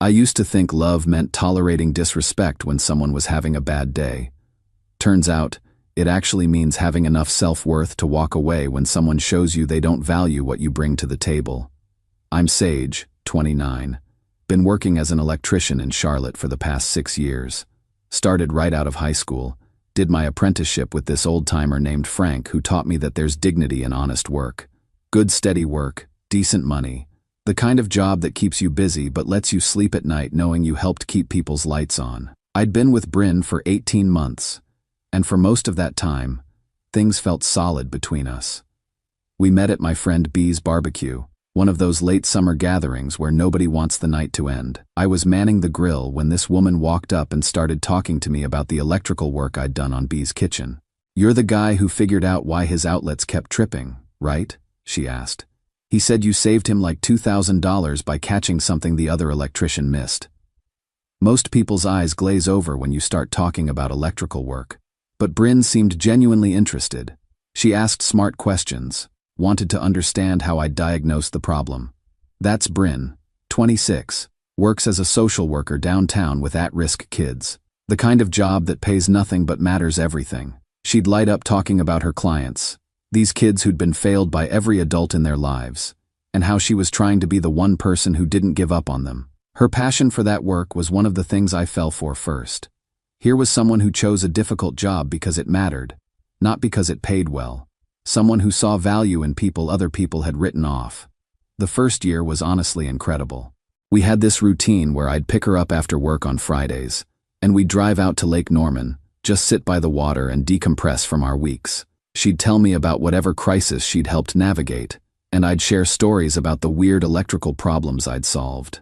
I used to think love meant tolerating disrespect when someone was having a bad day. Turns out, it actually means having enough self-worth to walk away when someone shows you they don't value what you bring to the table. I'm Sage, 29. Been working as an electrician in Charlotte for the past 6 years. Started right out of high school. Did my apprenticeship with this old-timer named Frank who taught me that there's dignity in honest work. Good steady work, decent money. The kind of job that keeps you busy but lets you sleep at night knowing you helped keep people's lights on. I'd been with Bryn for 18 months, and for most of that time, things felt solid between us. We met at my friend B's barbecue, one of those late summer gatherings where nobody wants the night to end. I was manning the grill when this woman walked up and started talking to me about the electrical work I'd done on B's kitchen. "You're the guy who figured out why his outlets kept tripping, right?" she asked. "He said you saved him like $2,000 by catching something the other electrician missed." Most people's eyes glaze over when you start talking about electrical work. But Bryn seemed genuinely interested. She asked smart questions, wanted to understand how I'd diagnosed the problem. That's Bryn, 26, works as a social worker downtown with at-risk kids. The kind of job that pays nothing but matters everything. She'd light up talking about her clients, these kids who'd been failed by every adult in their lives, and how she was trying to be the one person who didn't give up on them. Her passion for that work was one of the things I fell for first. Here was someone who chose a difficult job because it mattered, not because it paid well. Someone who saw value in people other people had written off. The first year was honestly incredible. We had this routine where I'd pick her up after work on Fridays, and we'd drive out to Lake Norman, just sit by the water and decompress from our weeks. She'd tell me about whatever crisis she'd helped navigate, and I'd share stories about the weird electrical problems I'd solved.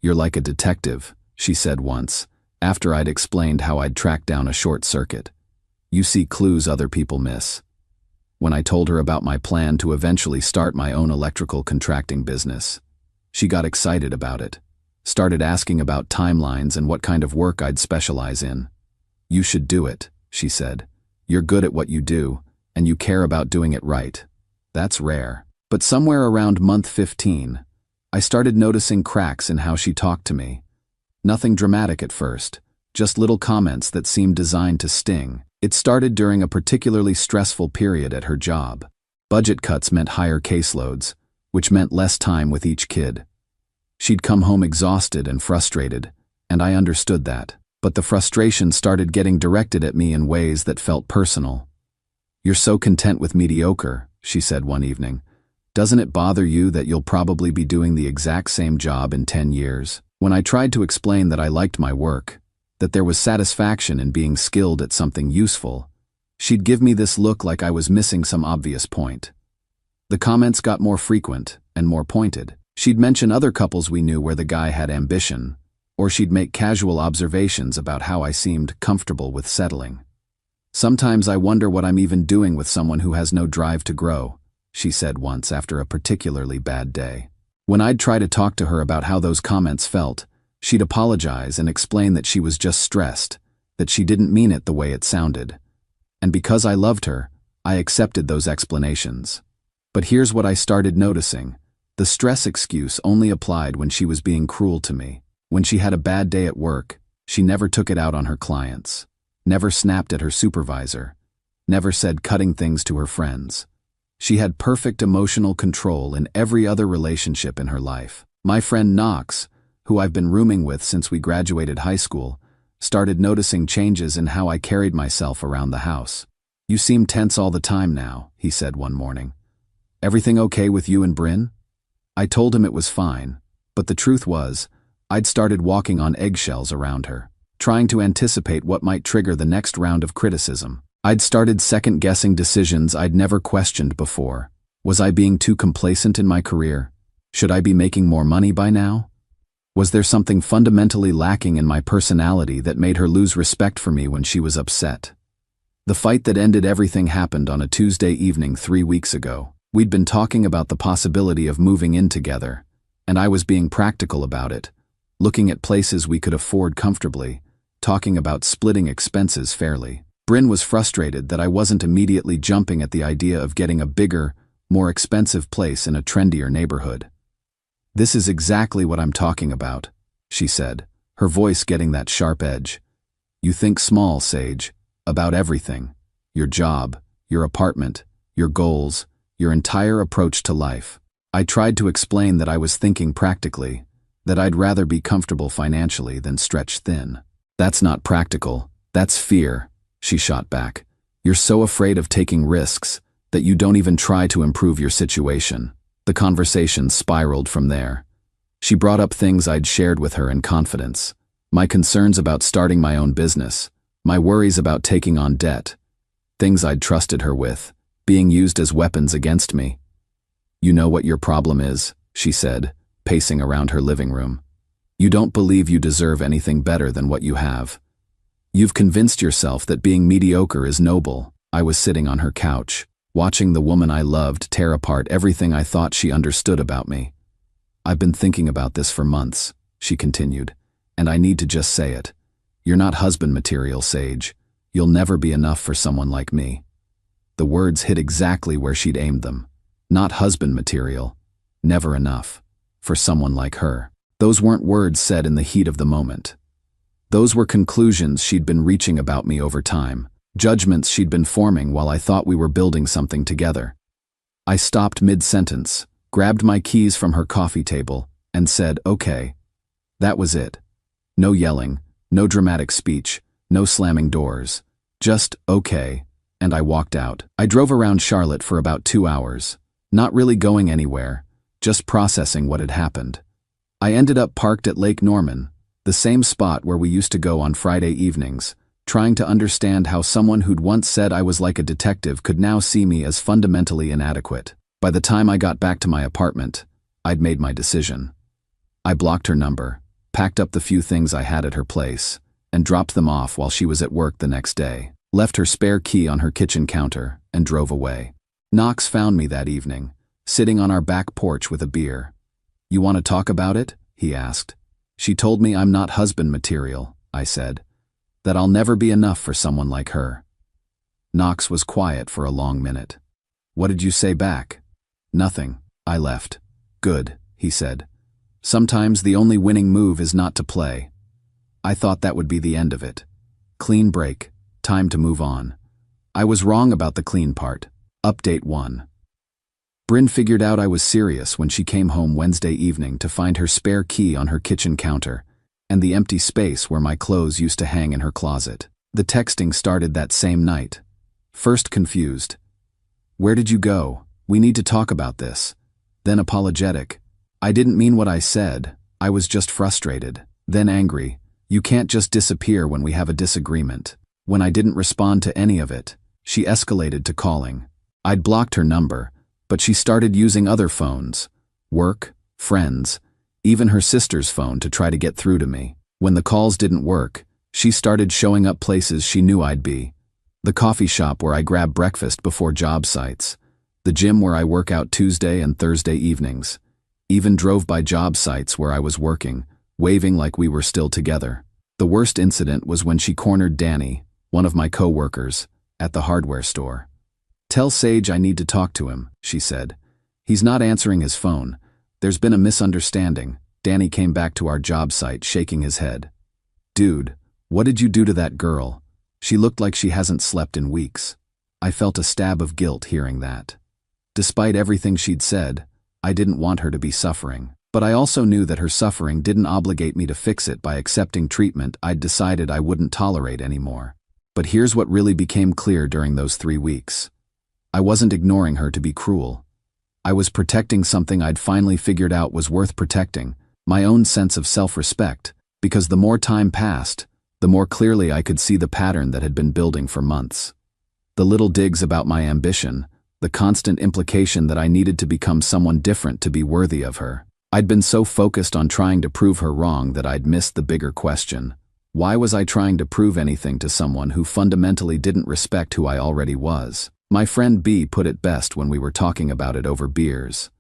"You're like a detective," she said once, after I'd explained how I'd tracked down a short circuit. "You see clues other people miss." When I told her about my plan to eventually start my own electrical contracting business, she got excited about it, started asking about timelines and what kind of work I'd specialize in. "You should do it," she said. "You're good at what you do, and you care about doing it right. That's rare." But somewhere around month 15, I started noticing cracks in how she talked to me. Nothing dramatic at first, just little comments that seemed designed to sting. It started during a particularly stressful period at her job. Budget cuts meant higher caseloads, which meant less time with each kid. She'd come home exhausted and frustrated, and I understood that. But the frustration started getting directed at me in ways that felt personal. "You're so content with mediocre," she said one evening. "Doesn't it bother you that you'll probably be doing the exact same job in 10 years? When I tried to explain that I liked my work, that there was satisfaction in being skilled at something useful, she'd give me this look like I was missing some obvious point. The comments got more frequent and more pointed. She'd mention other couples we knew where the guy had ambition, or she'd make casual observations about how I seemed comfortable with settling. "Sometimes I wonder what I'm even doing with someone who has no drive to grow," she said once after a particularly bad day. When I'd try to talk to her about how those comments felt, she'd apologize and explain that she was just stressed, that she didn't mean it the way it sounded. And because I loved her, I accepted those explanations. But here's what I started noticing. The stress excuse only applied when she was being cruel to me. When she had a bad day at work, she never took it out on her clients, never snapped at her supervisor, never said cutting things to her friends. She had perfect emotional control in every other relationship in her life. My friend Knox, who I've been rooming with since we graduated high school, started noticing changes in how I carried myself around the house. "You seem tense all the time now," he said one morning. "Everything okay with you and Bryn?" I told him it was fine, but the truth was, I'd started walking on eggshells around her, trying to anticipate what might trigger the next round of criticism. I'd started second-guessing decisions I'd never questioned before. Was I being too complacent in my career? Should I be making more money by now? Was there something fundamentally lacking in my personality that made her lose respect for me when she was upset? The fight that ended everything happened on a Tuesday evening 3 weeks ago. We'd been talking about the possibility of moving in together, and I was being practical about it, looking at places we could afford comfortably, talking about splitting expenses fairly. Bryn was frustrated that I wasn't immediately jumping at the idea of getting a bigger, more expensive place in a trendier neighborhood. "This is exactly what I'm talking about," she said, her voice getting that sharp edge. You think small, Sage, about everything. Your job, your apartment, your goals, your entire approach to life. I tried to explain that I was thinking practically, that I'd rather be comfortable financially than stretch thin. That's not practical, that's fear, she shot back. You're so afraid of taking risks that you don't even try to improve your situation. The conversation spiraled from there. She brought up things I'd shared with her in confidence. My concerns about starting my own business, my worries about taking on debt, things I'd trusted her with, being used as weapons against me. You know what your problem is, she said, pacing around her living room. You don't believe you deserve anything better than what you have. You've convinced yourself that being mediocre is noble. I was sitting on her couch, watching the woman I loved tear apart everything I thought she understood about me. I've been thinking about this for months, she continued, and I need to just say it. You're not husband material, Sage. You'll never be enough for someone like me. The words hit exactly where she'd aimed them. Not husband material. Never enough. For someone like her. Those weren't words said in the heat of the moment. Those were conclusions she'd been reaching about me over time, judgments she'd been forming while I thought we were building something together. I stopped mid-sentence, grabbed my keys from her coffee table, and said, okay. That was it. No yelling, no dramatic speech, no slamming doors. Just, okay, and I walked out. I drove around Charlotte for about 2 hours, not really going anywhere, just processing what had happened. I ended up parked at Lake Norman, the same spot where we used to go on Friday evenings, trying to understand how someone who'd once said I was like a detective could now see me as fundamentally inadequate. By the time I got back to my apartment, I'd made my decision. I blocked her number, packed up the few things I had at her place, and dropped them off while she was at work the next day, left her spare key on her kitchen counter, and drove away. Knox found me that evening, sitting on our back porch with a beer. You want to talk about it? He asked. She told me I'm not husband material, I said. That I'll never be enough for someone like her. Knox was quiet for a long minute. What did you say back? Nothing. I left. Good, he said. Sometimes the only winning move is not to play. I thought that would be the end of it. Clean break. Time to move on. I was wrong about the clean part. Update 1. Bryn figured out I was serious when she came home Wednesday evening to find her spare key on her kitchen counter and the empty space where my clothes used to hang in her closet. The texting started that same night. First confused. Where did you go? We need to talk about this. Then apologetic. I didn't mean what I said. I was just frustrated. Then angry. You can't just disappear when we have a disagreement. When I didn't respond to any of it, she escalated to calling. I'd blocked her number, but she started using other phones. Work, friends, even her sister's phone to try to get through to me. When the calls didn't work, she started showing up places she knew I'd be. The coffee shop where I grab breakfast before job sites. The gym where I work out Tuesday and Thursday evenings. Even drove by job sites where I was working, waving like we were still together. The worst incident was when she cornered Danny, one of my co-workers, at the hardware store. Tell Sage I need to talk to him, she said. He's not answering his phone. There's been a misunderstanding. Danny came back to our job site shaking his head. Dude, what did you do to that girl? She looked like she hasn't slept in weeks. I felt a stab of guilt hearing that. Despite everything she'd said, I didn't want her to be suffering. But I also knew that her suffering didn't obligate me to fix it by accepting treatment I'd decided I wouldn't tolerate anymore. But here's what really became clear during those 3 weeks. I wasn't ignoring her to be cruel. I was protecting something I'd finally figured out was worth protecting, my own sense of self-respect, because the more time passed, the more clearly I could see the pattern that had been building for months. The little digs about my ambition, the constant implication that I needed to become someone different to be worthy of her. I'd been so focused on trying to prove her wrong that I'd missed the bigger question. Why was I trying to prove anything to someone who fundamentally didn't respect who I already was? My friend B put it best when we were talking about it over beers.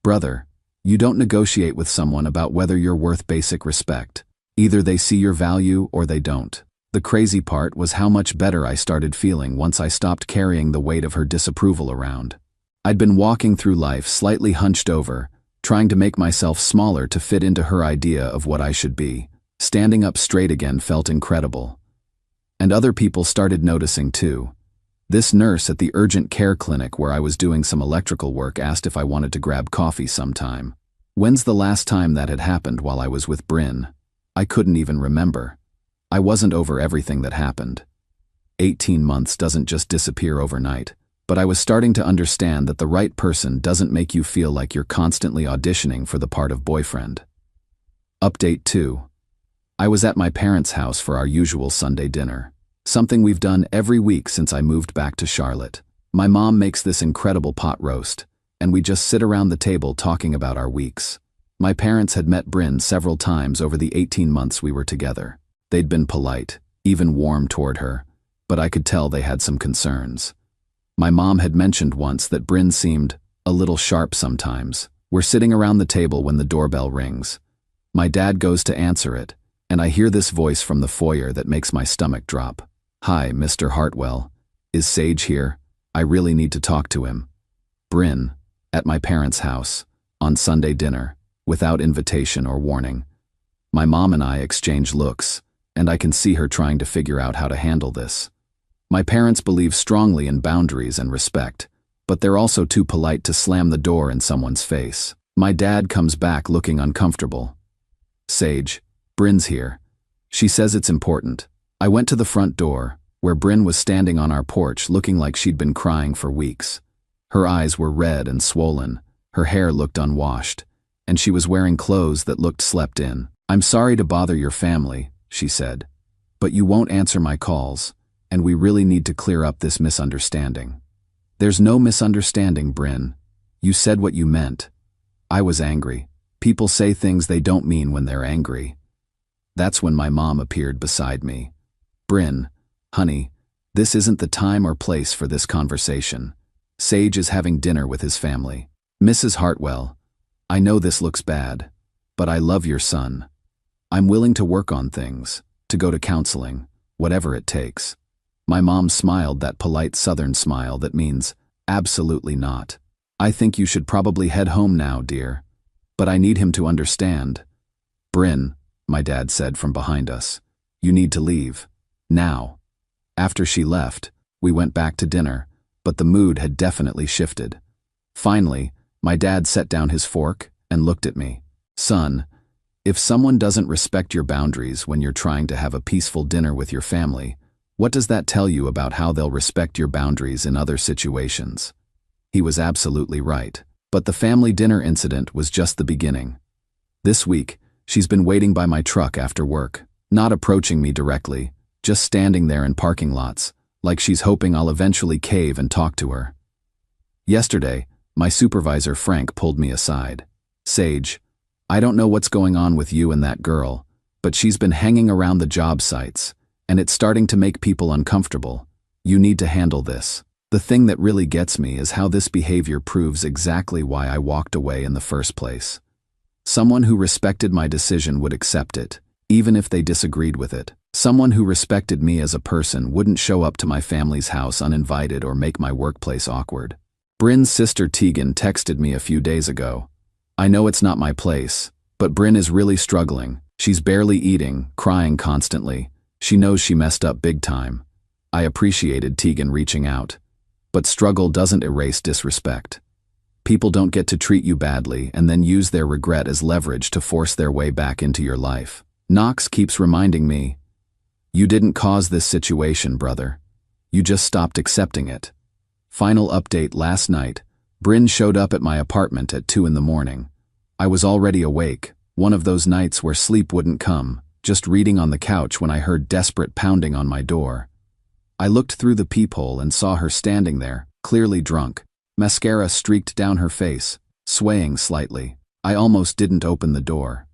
Brother, you don't negotiate with someone about whether you're worth basic respect. Either they see your value or they don't. The crazy part was how much better I started feeling once I stopped carrying the weight of her disapproval around. I'd been walking through life slightly hunched over, trying to make myself smaller to fit into her idea of what I should be. Standing up straight again felt incredible. And other people started noticing too. This nurse at the urgent care clinic where I was doing some electrical work asked if I wanted to grab coffee sometime. When's the last time that had happened while I was with Bryn? I couldn't even remember. I wasn't over everything that happened. 18 months doesn't just disappear overnight, but I was starting to understand that the right person doesn't make you feel like you're constantly auditioning for the part of boyfriend. Update 2. I was at my parents' house for our usual Sunday dinner, something we've done every week since I moved back to Charlotte. My mom makes this incredible pot roast, and we just sit around the table talking about our weeks. My parents had met Bryn several times over the 18 months we were together. They'd been polite, even warm toward her, but I could tell they had some concerns. My mom had mentioned once that Bryn seemed a little sharp sometimes. We're sitting around the table when the doorbell rings. My dad goes to answer it, and I hear this voice from the foyer that makes my stomach drop. "Hi, Mr. Hartwell. Is Sage here? I really need to talk to him." Bryn, at my parents' house, on Sunday dinner, without invitation or warning. My mom and I exchange looks, and I can see her trying to figure out how to handle this. My parents believe strongly in boundaries and respect, but they're also too polite to slam the door in someone's face. My dad comes back looking uncomfortable. "Sage, Bryn's here. She says it's important." I went to the front door, where Bryn was standing on our porch looking like she'd been crying for weeks. Her eyes were red and swollen, her hair looked unwashed, and she was wearing clothes that looked slept in. "I'm sorry to bother your family," she said, "but you won't answer my calls, and we really need to clear up this misunderstanding." "There's no misunderstanding, Bryn. You said what you meant." I was angry. People say things they don't mean when they're angry. That's when my mom appeared beside me. "Bryn, honey, this isn't the time or place for this conversation. Sage is having dinner with his family." "Mrs. Hartwell, I know this looks bad, but I love your son. I'm willing to work on things, to go to counseling, whatever it takes." My mom smiled that polite Southern smile that means, absolutely not. "I think you should probably head home now, dear. But I need him to understand." "Bryn," my dad said from behind us, "you need to leave. Now." After she left, we went back to dinner, but the mood had definitely shifted. Finally, my dad set down his fork and looked at me. "Son, if someone doesn't respect your boundaries when you're trying to have a peaceful dinner with your family, what does that tell you about how they'll respect your boundaries in other situations?" He was absolutely right. But the family dinner incident was just the beginning. This week, she's been waiting by my truck after work, not approaching me directly, just standing there in parking lots, like she's hoping I'll eventually cave and talk to her. Yesterday, my supervisor Frank pulled me aside. "Sage, I don't know what's going on with you and that girl, but she's been hanging around the job sites, and it's starting to make people uncomfortable. You need to handle this." The thing that really gets me is how this behavior proves exactly why I walked away in the first place. Someone who respected my decision would accept it, even if they disagreed with it. Someone who respected me as a person wouldn't show up to my family's house uninvited or make my workplace awkward. Bryn's sister Tegan texted me a few days ago. "I know it's not my place, but Bryn is really struggling. She's barely eating, crying constantly. She knows she messed up big time." I appreciated Tegan reaching out. But struggle doesn't erase disrespect. People don't get to treat you badly and then use their regret as leverage to force their way back into your life. Knox keeps reminding me, "You didn't cause this situation, brother. You just stopped accepting it." Final update: last night, Bryn showed up at my apartment at 2 in the morning. I was already awake, one of those nights where sleep wouldn't come, just reading on the couch when I heard desperate pounding on my door. I looked through the peephole and saw her standing there, clearly drunk, mascara streaked down her face, swaying slightly. I almost didn't open the door.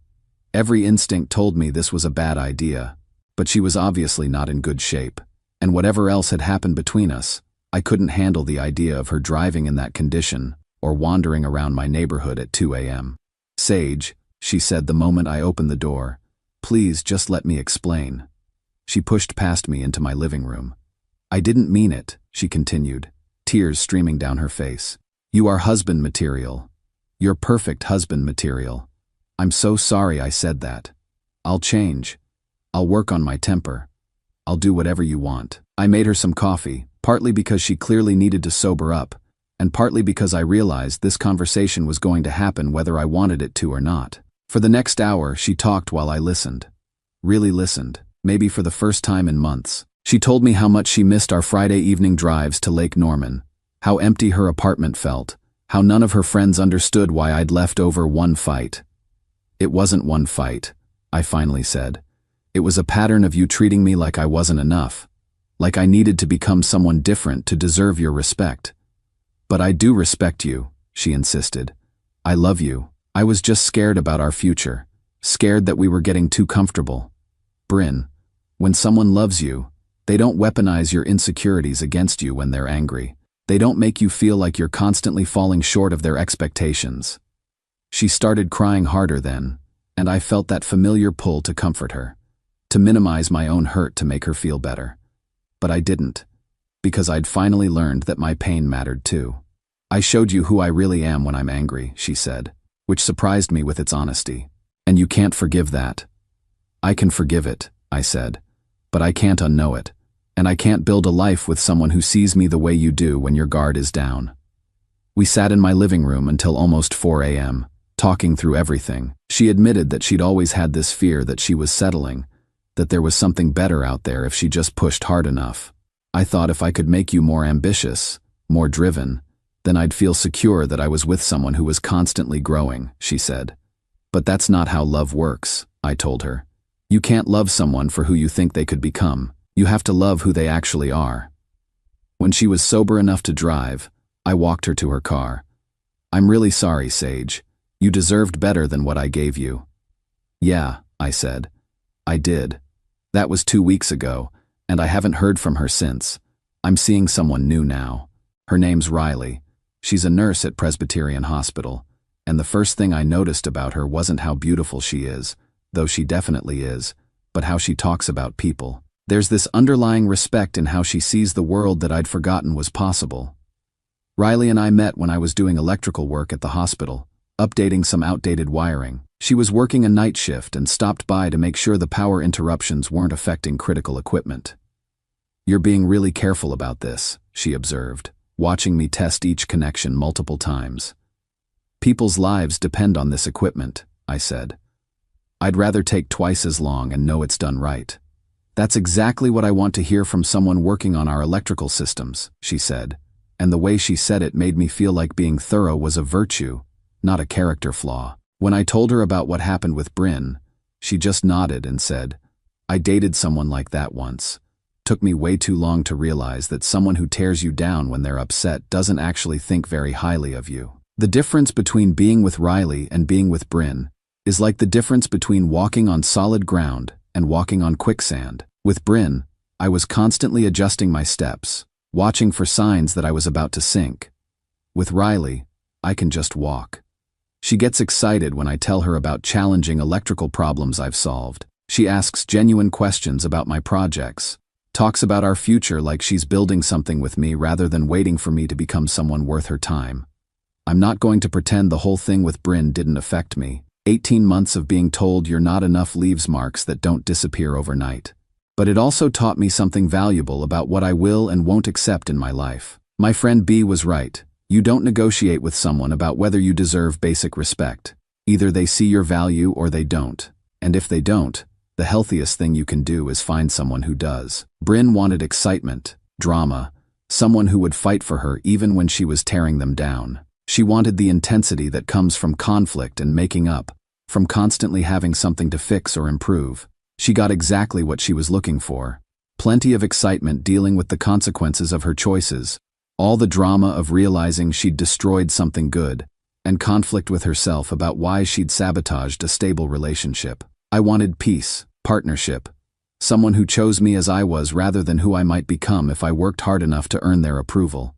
Every instinct told me this was a bad idea, but she was obviously not in good shape, and whatever else had happened between us, I couldn't handle the idea of her driving in that condition or wandering around my neighborhood at 2 a.m. "Sage," she said the moment I opened the door, "please just let me explain." She pushed past me into my living room. "I didn't mean it," she continued, tears streaming down her face. "You are husband material. You're perfect husband material. I'm so sorry I said that. I'll change. I'll work on my temper. I'll do whatever you want. I made her some coffee, partly because she clearly needed to sober up, and partly because I realized this conversation was going to happen whether I wanted it to or not. For the next hour, she talked while I listened. Really listened, maybe for the first time in months. She told me how much she missed our Friday evening drives to Lake Norman, how empty her apartment felt, how none of her friends understood why I'd left over one fight. It wasn't one fight, I finally said. It was a pattern of you treating me like I wasn't enough, like I needed to become someone different to deserve your respect. But I do respect you, she insisted. I love you. I was just scared about our future, scared that we were getting too comfortable. Bryn, when someone loves you, they don't weaponize your insecurities against you when they're angry. They don't make you feel like you're constantly falling short of their expectations. She started crying harder then, and I felt that familiar pull to comfort her, to minimize my own hurt to make her feel better. But I didn't, because I'd finally learned that my pain mattered too. I showed you who I really am when I'm angry, she said, which surprised me with its honesty. And you can't forgive that. I can forgive it, I said, but I can't unknow it, and I can't build a life with someone who sees me the way you do when your guard is down. We sat in my living room until almost 4 a.m., talking through everything. She admitted that she'd always had this fear that she was settling, that there was something better out there if she just pushed hard enough. I thought if I could make you more ambitious, more driven, then I'd feel secure that I was with someone who was constantly growing, she said. But that's not how love works, I told her. You can't love someone for who you think they could become. You have to love who they actually are. When she was sober enough to drive, I walked her to her car. I'm really sorry, Sage. You deserved better than what I gave you. Yeah, I said. I did. That was 2 weeks ago, and I haven't heard from her since. I'm seeing someone new now. Her name's Riley. She's a nurse at Presbyterian Hospital, and the first thing I noticed about her wasn't how beautiful she is, though she definitely is, but how she talks about people. There's this underlying respect in how she sees the world that I'd forgotten was possible. Riley and I met when I was doing electrical work at the hospital, updating some outdated wiring. She was working a night shift and stopped by to make sure the power interruptions weren't affecting critical equipment. You're being really careful about this, she observed, watching me test each connection multiple times. People's lives depend on this equipment, I said. I'd rather take twice as long and know it's done right. That's exactly what I want to hear from someone working on our electrical systems, she said, and the way she said it made me feel like being thorough was a virtue, not a character flaw. When I told her about what happened with Bryn, she just nodded and said, I dated someone like that once. Took me way too long to realize that someone who tears you down when they're upset doesn't actually think very highly of you. The difference between being with Riley and being with Bryn is like the difference between walking on solid ground and walking on quicksand. With Bryn, I was constantly adjusting my steps, watching for signs that I was about to sink. With Riley, I can just walk. She gets excited when I tell her about challenging electrical problems I've solved. She asks genuine questions about my projects, talks about our future like she's building something with me rather than waiting for me to become someone worth her time. I'm not going to pretend the whole thing with Bryn didn't affect me. 18 months of being told you're not enough leaves marks that don't disappear overnight. But it also taught me something valuable about what I will and won't accept in my life. My friend B was right. You don't negotiate with someone about whether you deserve basic respect. Either they see your value or they don't. And if they don't, the healthiest thing you can do is find someone who does. Bryn wanted excitement, drama, someone who would fight for her even when she was tearing them down. She wanted the intensity that comes from conflict and making up, from constantly having something to fix or improve. She got exactly what she was looking for. Plenty of excitement dealing with the consequences of her choices, all the drama of realizing she'd destroyed something good, and conflict with herself about why she'd sabotaged a stable relationship. I wanted peace, partnership, someone who chose me as I was rather than who I might become if I worked hard enough to earn their approval.